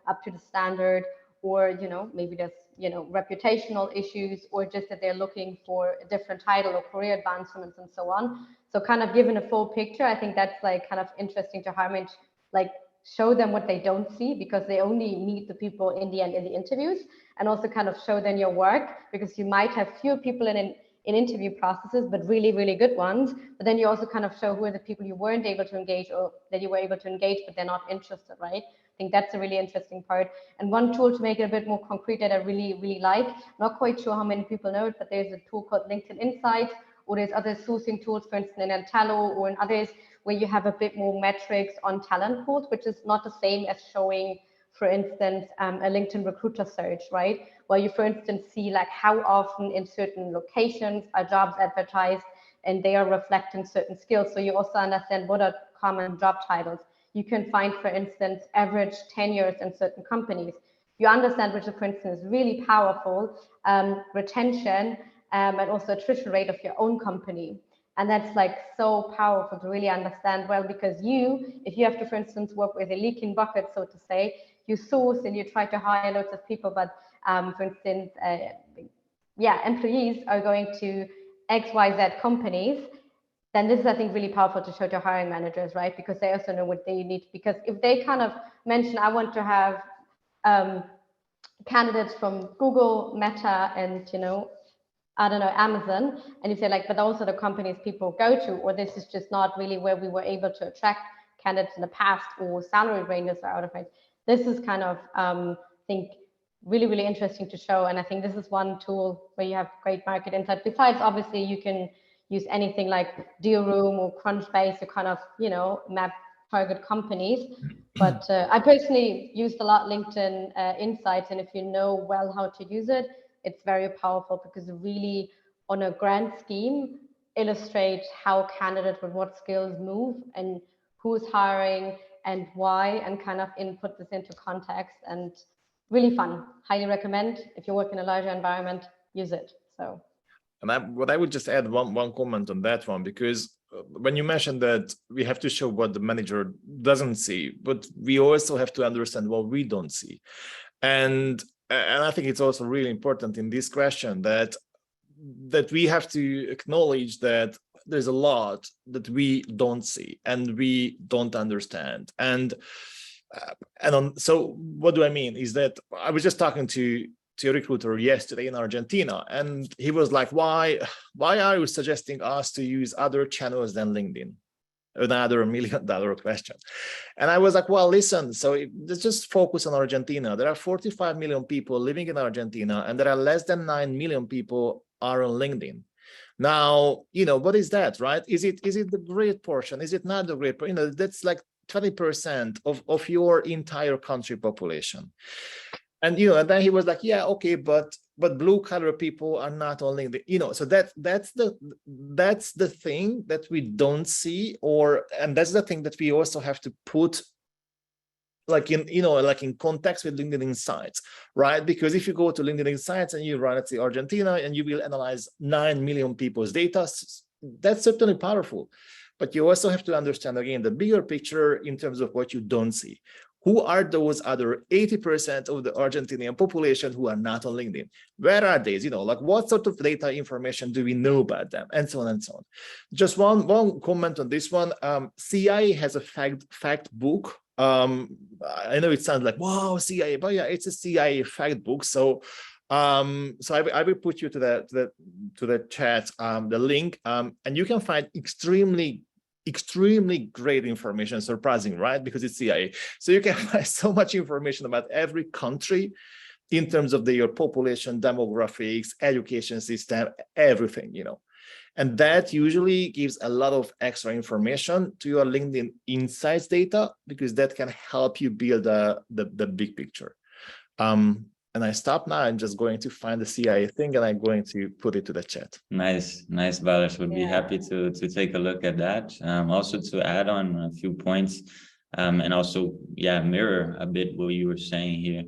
up to the standard, or, maybe there's, reputational issues, or just that they're looking for a different title or career advancements and so on. So kind of given a full picture, I think that's like kind of interesting to hire managers, like show them what they don't see, because they only meet the people in the end in the interviews, and also kind of show them your work, because you might have fewer people in interview processes, but really, really good ones. But then you also kind of show who are the people you weren't able to engage, or that you were able to engage, but they're not interested, right? I think that's a really interesting part. And one tool to make it a bit more concrete that I really, really like, not quite sure how many people know it, but there's a tool called LinkedIn Insights, or there's other sourcing tools, for instance, in Antello or in others, where you have a bit more metrics on talent pools, which is not the same as showing, for instance, a LinkedIn recruiter search, right? Where you, for instance, see like how often in certain locations are jobs advertised and they are reflecting certain skills. So you also understand what are common job titles. You can find, for instance, average tenures in certain companies. You understand, which, for instance, is really powerful, retention and also attrition rate of your own company. And that's like so powerful to really understand well, because if you have to, for instance, work with a leaking bucket, so to say, you source and you try to hire lots of people, but for instance, employees are going to XYZ companies, then this is, I think, really powerful to show to hiring managers, right? Because they also know what they need. Because if they kind of mention, I want to have candidates from Google, Meta, and, I don't know, Amazon, and you say like, but also the companies people go to, or this is just not really where we were able to attract candidates in the past, or salary ranges are out of range. This is kind of, I think, really, really interesting to show. And I think this is one tool where you have great market insight. Besides, obviously, you can use anything like DealRoom or Crunchbase to kind of, map target companies. But I personally used a lot LinkedIn Insights, and if you know well how to use it, it's very powerful, because it really, on a grand scheme, illustrates how candidates with what skills move and who's hiring and why, and kind of input this into context. And really fun. Highly recommend. If you work in a larger environment, use it. So. And what I would just add one comment on that one, because when you mentioned that we have to show what the manager doesn't see, but we also have to understand what we don't see. And I think it's also really important in this question that we have to acknowledge that there's a lot that we don't see and we don't understand. And so what do I mean is that I was just talking to a recruiter yesterday in Argentina, and he was like, why are you suggesting us to use other channels than LinkedIn? Another $1 million question. And I was like, well, listen, so let's just focus on Argentina. There are 45 million people living in Argentina, and there are less than 9 million people are on LinkedIn. Now, what is that, right? Is it the great portion? Is it not the great portion? That's like 20% of your entire country population. And and then he was like, yeah, okay, but blue collar people are not on LinkedIn, so that's the thing that we don't see, and that's the thing that we also have to put like in context with LinkedIn Insights, right? Because if you go to LinkedIn Insights and you run, let's say, Argentina, and you will analyze 9 million people's data, that's certainly powerful. But you also have to understand, again, the bigger picture in terms of what you don't see. Who are those other 80% of the Argentinian population who are not on LinkedIn? Where are they? Like what sort of data information do we know about them? And so on and so on. Just one comment on this one. CIA has a fact book. I know it sounds like, wow, CIA, but yeah, it's a CIA fact book. So I will put you to the chat, the link, and you can find extremely great information, surprising, right? Because it's CIA. So you can find so much information about every country in terms of your population, demographics, education system, everything, And that usually gives a lot of extra information to your LinkedIn Insights data, because that can help you build the big picture. And I stop now. I'm just going to find the CIA thing, and I'm going to put it to the chat. Nice, Balázs. Would be happy to take a look at that. Also to add on a few points, and also, mirror a bit what you were saying here.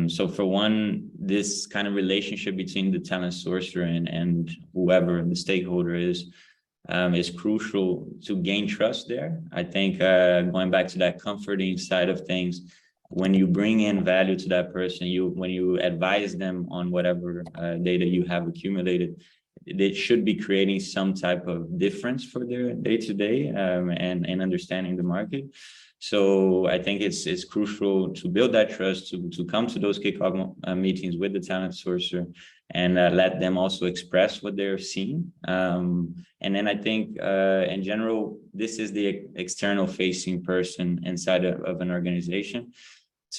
So for one, this kind of relationship between the talent sourcer and whoever the stakeholder is crucial to gain trust there. I think going back to that comforting side of things, when you bring in value to that person, when you advise them on whatever data you have accumulated, they should be creating some type of difference for their day-to-day and understanding the market. So I think it's crucial to build that trust, to come to those kickoff meetings with the talent sourcer and let them also express what they're seeing. And then I think in general, this is the external facing person inside of an organization.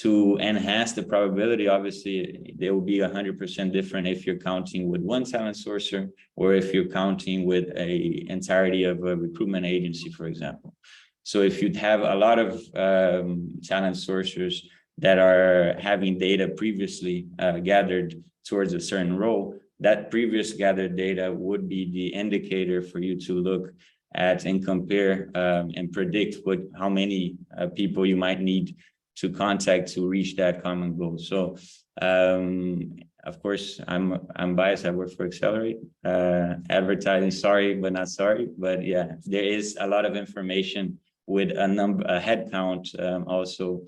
To enhance the probability, obviously, they will be 100% different if you're counting with one talent sourcer or if you're counting with a entirety of a recruitment agency, for example. So if you'd have a lot of talent sourcers that are having data previously gathered towards a certain role, that previous gathered data would be the indicator for you to look at and compare and predict how many people you might need to contact to reach that common goal. So, of course, I'm biased. I work for Accelerate advertising. Sorry, but not sorry. But yeah, there is a lot of information with a head count also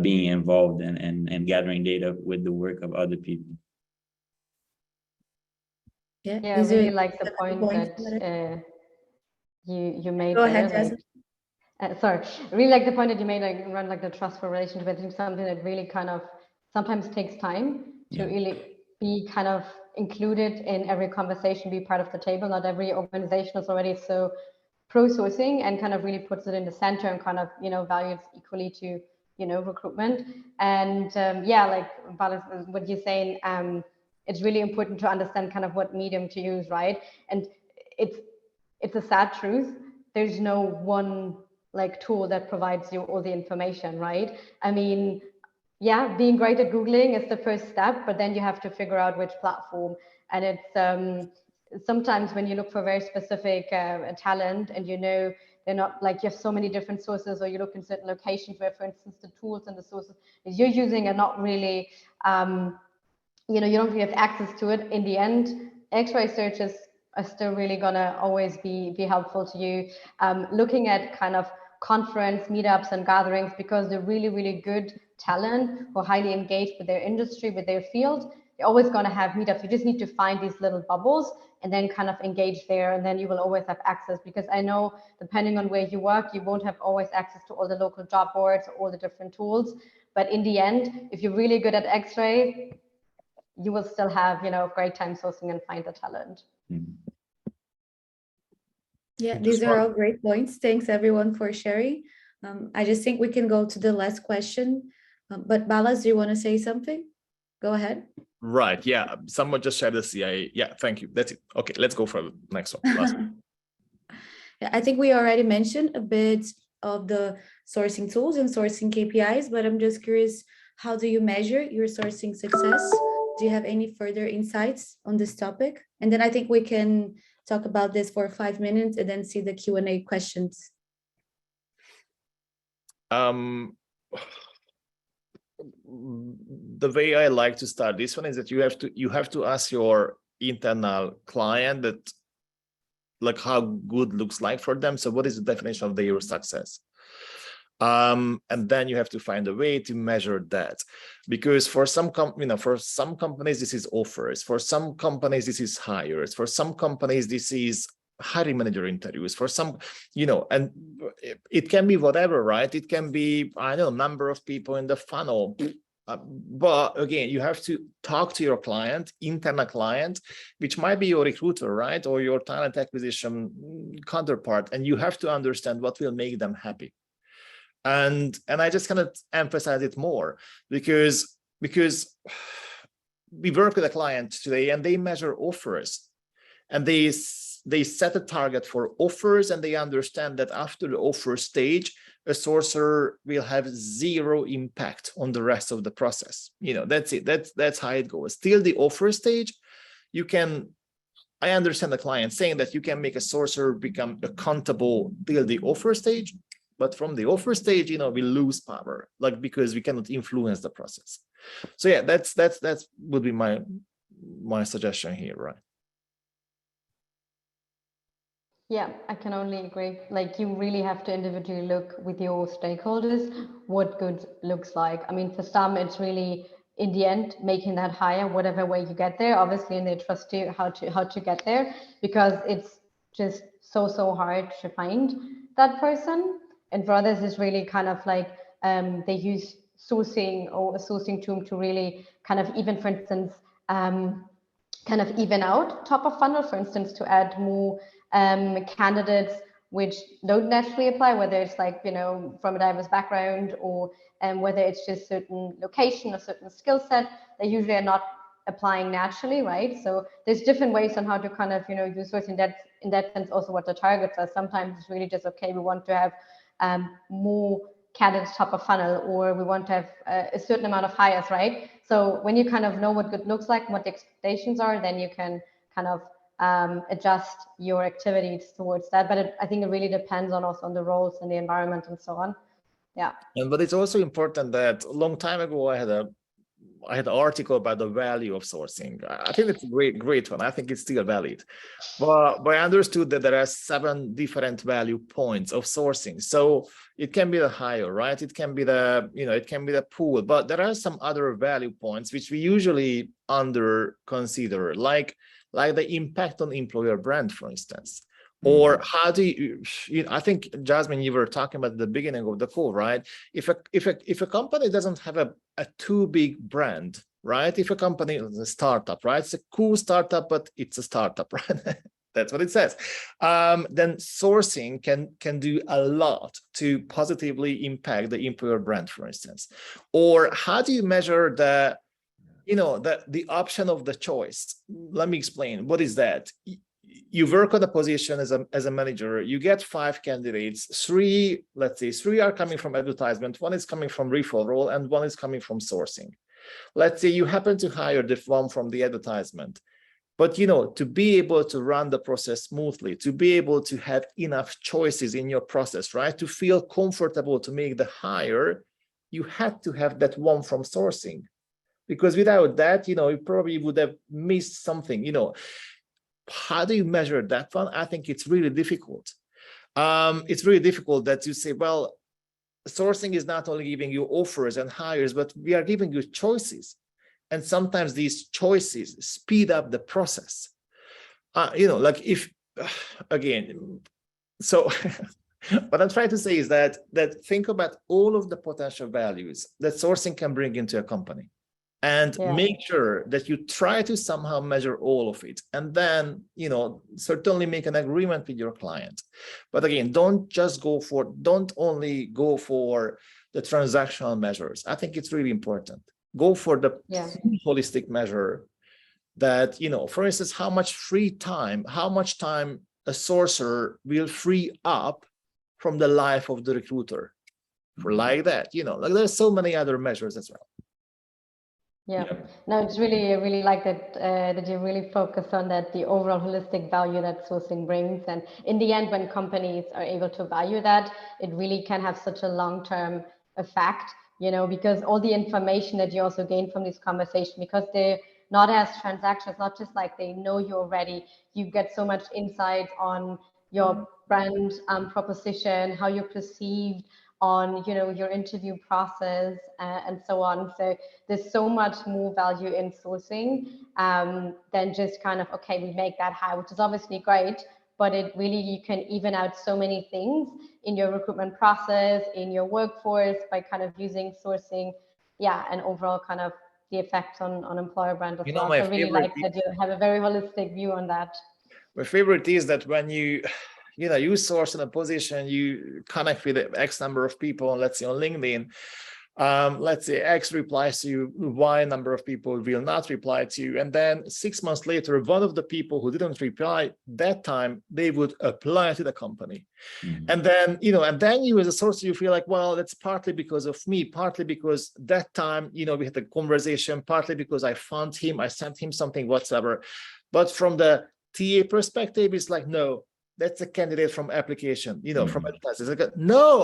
being involved and gathering data with the work of other people. Yeah, I really like the point that you made. Go ahead, Jasmine. Sorry, I really like the point that you made, like run like the trustful relationship. I think something that really kind of sometimes takes time to really be kind of included in every conversation, be part of the table. Not every organization is already so pro-sourcing and kind of really puts it in the center and kind of, values equally to, recruitment. And like Balázs, what you're saying, it's really important to understand kind of what medium to use, right? And it's a sad truth. There's no one tool that provides you all the information, right? I mean, being great at Googling is the first step, but then you have to figure out which platform. And it's sometimes when you look for very specific talent and they're not you have so many different sources, or you look in certain locations where, for instance, the tools and the sources you're using are not really, you don't really have access to it. In the end, X-ray searches are still really gonna always be helpful to you. Looking at kind of conference meetups and gatherings, because they're really, really good talent who are highly engaged with their industry, with their field. They you're always going to have meetups. You just need to find these little bubbles and then kind of engage there, and then you will always have access, because I know depending on where you work, you won't have always access to all the local job boards or all the different tools. But in the end, if you're really good at X-ray, you will still have, you know, great time sourcing and find the talent. Yeah, these are all great points. Thanks everyone for sharing. I just think we can go to the last question. But Balas, do you want to say something? Go ahead. Right. Yeah. Someone just shared the CIA. Yeah. Thank you. That's it. Okay. Let's go for the next one. Last one. Yeah, I think we already mentioned a bit of the sourcing tools and sourcing KPIs, but I'm just curious, how do you measure your sourcing success? Do you have any further insights on this topic? And then I think we can talk about this for 5 minutes and then see the Q&A questions. The way I like to start this one is that you have to ask your internal client that, like, how good looks like for them. So what is the definition of their success? And then you have to find a way to measure that, because for some companies this is offers, for some companies this is hires, for some companies this is hiring manager interviews, for some, and it can be whatever, right? It can be, I don't know, number of people in the funnel. But again, you have to talk to your client, internal client, which might be your recruiter, right? Or your talent acquisition counterpart. And you have to understand what will make them happy. And I just kind of emphasize it more because we work with a client today and they measure offers, and they set a target for offers, and they understand that after the offer stage, a sourcer will have zero impact on the rest of the process. That's it. That's how it goes. Till the offer stage, I understand the client saying that you can make a sourcer become accountable till the offer stage, but from the offer stage, we lose power, because we cannot influence the process. So yeah, that's would be my suggestion here, right? Yeah, I can only agree. Like, you really have to individually look with your stakeholders what good looks like. I mean, for some, it's really, in the end, making that hire, whatever way you get there, obviously, and they trust you how to get there, because it's just so hard to find that person. And for others, it's really kind of like they use sourcing or a sourcing tool to really kind of even, for instance, kind of even out top of funnel, for instance, to add more candidates which don't naturally apply, whether it's like, from a diverse background, or whether it's just certain location or certain skill set, they usually are not applying naturally, right? So there's different ways on how to kind of, use sourcing. In that sense, also what the targets are. Sometimes it's really just, okay, we want to have more candidates top of funnel, or we want to have a certain amount of hires, right? So when you kind of know what good looks like, what the expectations are, then you can kind of adjust your activities towards that. But I think it really depends on the roles and the environment and so on. Yeah. But it's also important that a long time ago, I had an article about the value of sourcing. I think it's a great one. I think it's still valid. But I understood that there are 7 different value points of sourcing. So it can be the hire, right? It can be it can be the pool, but there are some other value points which we usually consider, like the impact on employer brand, for instance. Or how do you, I think, Jasmine, you were talking about at the beginning of the call, right? If a company doesn't have a too big brand, right? If a company is a startup, right? It's a cool startup, but it's a startup, right? That's what it says. Then sourcing can do a lot to positively impact the employer brand, for instance. Or how do you measure the option of the choice? Let me explain. What is that? You work on a position as a manager, you get 5 candidates, 3 are coming from advertisement, 1 is coming from referral, and 1 is coming from sourcing. Let's say you happen to hire the one from the advertisement, but to be able to run the process smoothly, to be able to have enough choices in your process, right? To feel comfortable to make the hire, you had to have that one from sourcing, because without that, you probably would have missed something. How do you measure that one? I think it's really difficult. It's really difficult that you say, well, sourcing is not only giving you offers and hires, but we are giving you choices. And sometimes these choices speed up the process. You know, like if, again, so what I'm trying to say is that think about all of the potential values that sourcing can bring into a company, and make sure that you try to somehow measure all of it, and then, you know, certainly make an agreement with your client. But again, don't only go for the transactional measures. I think it's really important. Go for the holistic measure that, you know, for instance, how much time a sourcer will free up from the life of the recruiter, for like that, you know, like there's so many other measures as well. No, it's really like that, that you really focus on that, the overall holistic value that sourcing brings. And in the end, when companies are able to value that, it really can have such a long-term effect, you know, because all the information that you also gain from this conversation, because they're not as transactions, not just like they know you already, you get so much insight on your brand proposition, how you're perceived, on, you know, your interview process, and so on. So there's so much more value in sourcing than just kind of, okay, we make that high, which is obviously great, but it really, you can even out so many things in your recruitment process, in your workforce, by kind of using sourcing, and overall kind of the effect on employer brand as well. So I really like that you have a very holistic view on that. My favorite is that when you source in a position, you connect with X number of people, let's say on LinkedIn, let's say X replies to you, Y number of people will not reply to you. And then 6 months later, one of the people who didn't reply that time, they would apply to the company. And then, you know, and then you as a sourcer, you feel like, well, that's partly because of me, partly because that time, you know, we had a conversation, partly because I found him, I sent him something, whatsoever. But from the TA perspective, it's like, no, that's a candidate from application, you know, from advertisers. Like, no,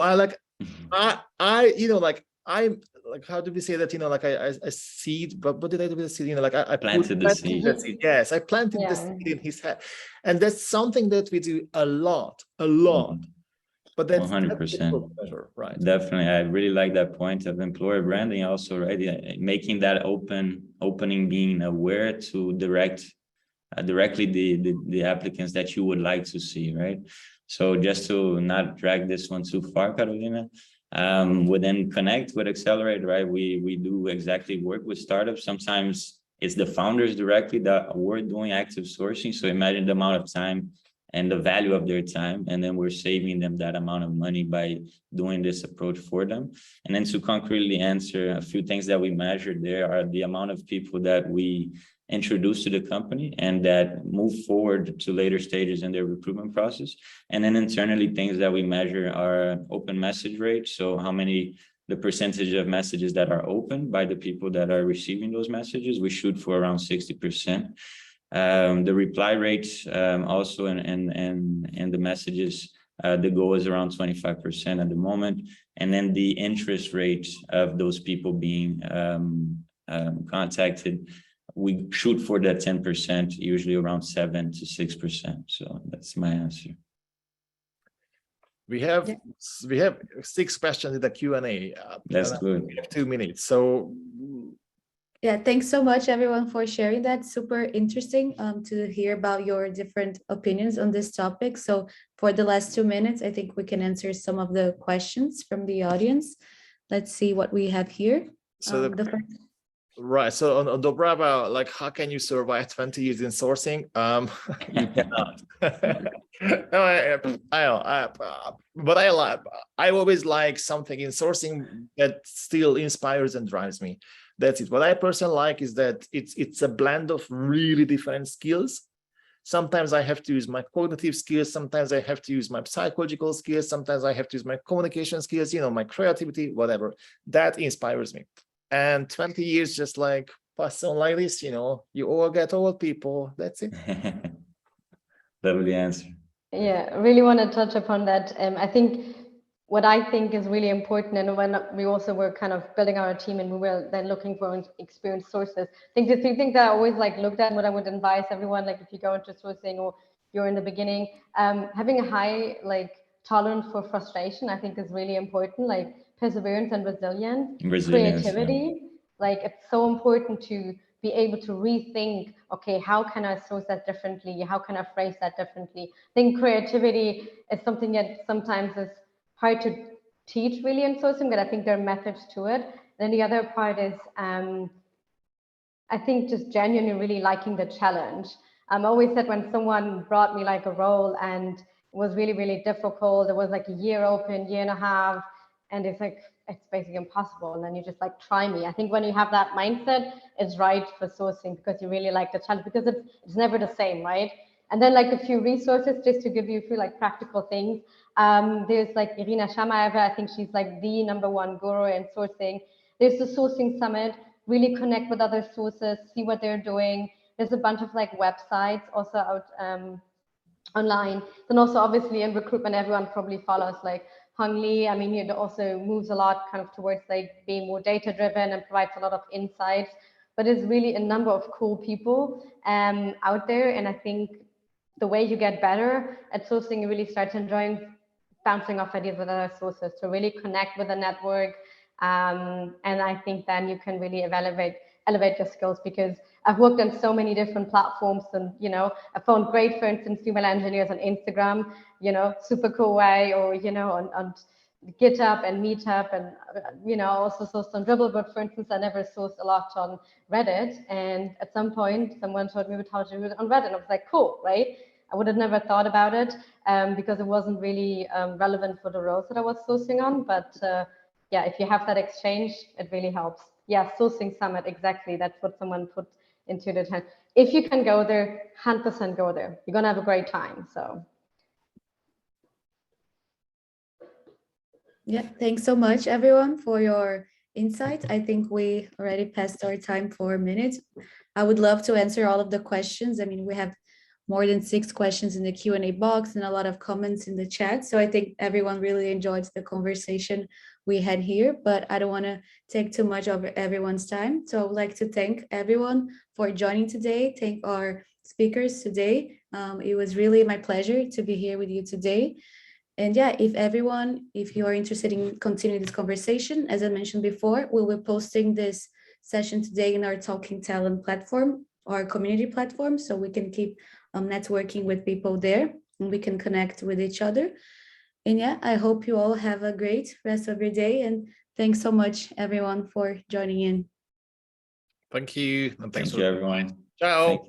I, you know, like, I'm like, how do we say that? You know, like I seed, but what did I do with the seed? You know, like I planted the seed. Yes, I planted the seed in his head, and that's something that we do a lot. But that's 100%. Measure, right? Definitely, I really like that point of employer branding. Also, right, making that opening, being aware to directly the applicants that you would like to see, right? So just to not drag this one too far, Carolina, within Connect, with Accelerate, right, we do exactly work with startups. Sometimes it's the founders directly that we're doing active sourcing. So imagine the amount of time and the value of their time, and then we're saving them that amount of money by doing this approach for them. And then to concretely answer, a few things that we measure there are the amount of people that we introduce to the company and that move forward to later stages in their recruitment process. And then internally, things that we measure are open message rate. So how many, the percentage of messages that are opened by the people that are receiving those messages, we shoot for around 60%. The reply rate also in the messages, the goal is around 25% at the moment. And then the interest rate of those people being contacted, we shoot for that 10%, usually around 7 to 6%. So that's my answer. We have 6 questions in the Q&A. That's good. We have 2 minutes. So yeah, thanks so much everyone for sharing that. Super interesting to hear about your different opinions on this topic. So for the last 2 minutes, I think we can answer some of the questions from the audience. Let's see what we have here. So right. So on Dobrava, like, how can you survive 20 years in sourcing? You cannot. But I always like something in sourcing that still inspires and drives me. That's it. What I personally like is that it's a blend of really different skills. Sometimes I have to use my cognitive skills. Sometimes I have to use my psychological skills. Sometimes I have to use my communication skills, you know, my creativity, whatever. That inspires me. And 20 years just like pass on like this, you know, you all get old people. That's it. Lovely answer. Yeah, I really want to touch upon that. I think what I think is really important, and when we also were kind of building our team and we were then looking for experienced sources, I think the 3 things that I always like looked at, what I would advise everyone, like if you go into sourcing or you're in the beginning, having a high tolerance for frustration, I think is really important, like perseverance and resilience, creativity. Like, it's so important to be able to rethink, okay, how can I source that differently? How can I phrase that differently? I think creativity is something that sometimes is hard to teach really in sourcing, but I think there are methods to it. Then the other part is, I think just genuinely really liking the challenge. I always said when someone brought me like a role and it was really, really difficult, it was like a year open, year and a half, and it's like, it's basically impossible. And then you just like, try me. I think when you have that mindset, it's right for sourcing because you really like the challenge, because it's never the same, right? And then like a few resources just to give you a few like practical things. There's like Irina Shamaeva, I think she's like the #1 guru in sourcing. There's the Sourcing Summit, really connect with other sources, see what they're doing. There's a bunch of like websites also out online. Then also obviously in recruitment, everyone probably follows like Hung Lee. I mean, he also moves a lot kind of towards like being more data driven and provides a lot of insights. But there's really a number of cool people out there. And I think the way you get better at sourcing, you really start enjoying bouncing off ideas with other sources to really connect with the network. And I think then you can really elevate your skills, because I've worked on so many different platforms, and I found great, for instance, female engineers on Instagram, super cool way, or on GitHub and Meetup, and also sourced on Dribblebot, for instance. I never sourced a lot on Reddit, and at some point someone told me how to do it on Reddit, and I was like, cool, right? I would have never thought about it because it wasn't really relevant for the roles that I was sourcing on, but yeah, if you have that exchange, it really helps. Yeah, Sourcing Summit, exactly. That's what someone put into the time. If you can go there, 100% go there. You're gonna have a great time. So. Yeah, thanks so much, everyone, for your insight. I think we already passed our time for a minute. I would love to answer all of the questions. I mean, we have more than 6 questions in the Q&A box and a lot of comments in the chat. So I think everyone really enjoyed the conversation we had here, but I don't want to take too much of everyone's time. So I would like to thank everyone for joining today. Thank our speakers today. It was really my pleasure to be here with you today. And yeah, if you are interested in continuing this conversation, as I mentioned before, we will be posting this session today in our Talking Talent platform, our community platform, so we can keep networking with people there and we can connect with each other. And yeah, I hope you all have a great rest of your day. And thanks so much, everyone, for joining in. Thank you. And thanks Thank you, everyone. Ciao. Thank you.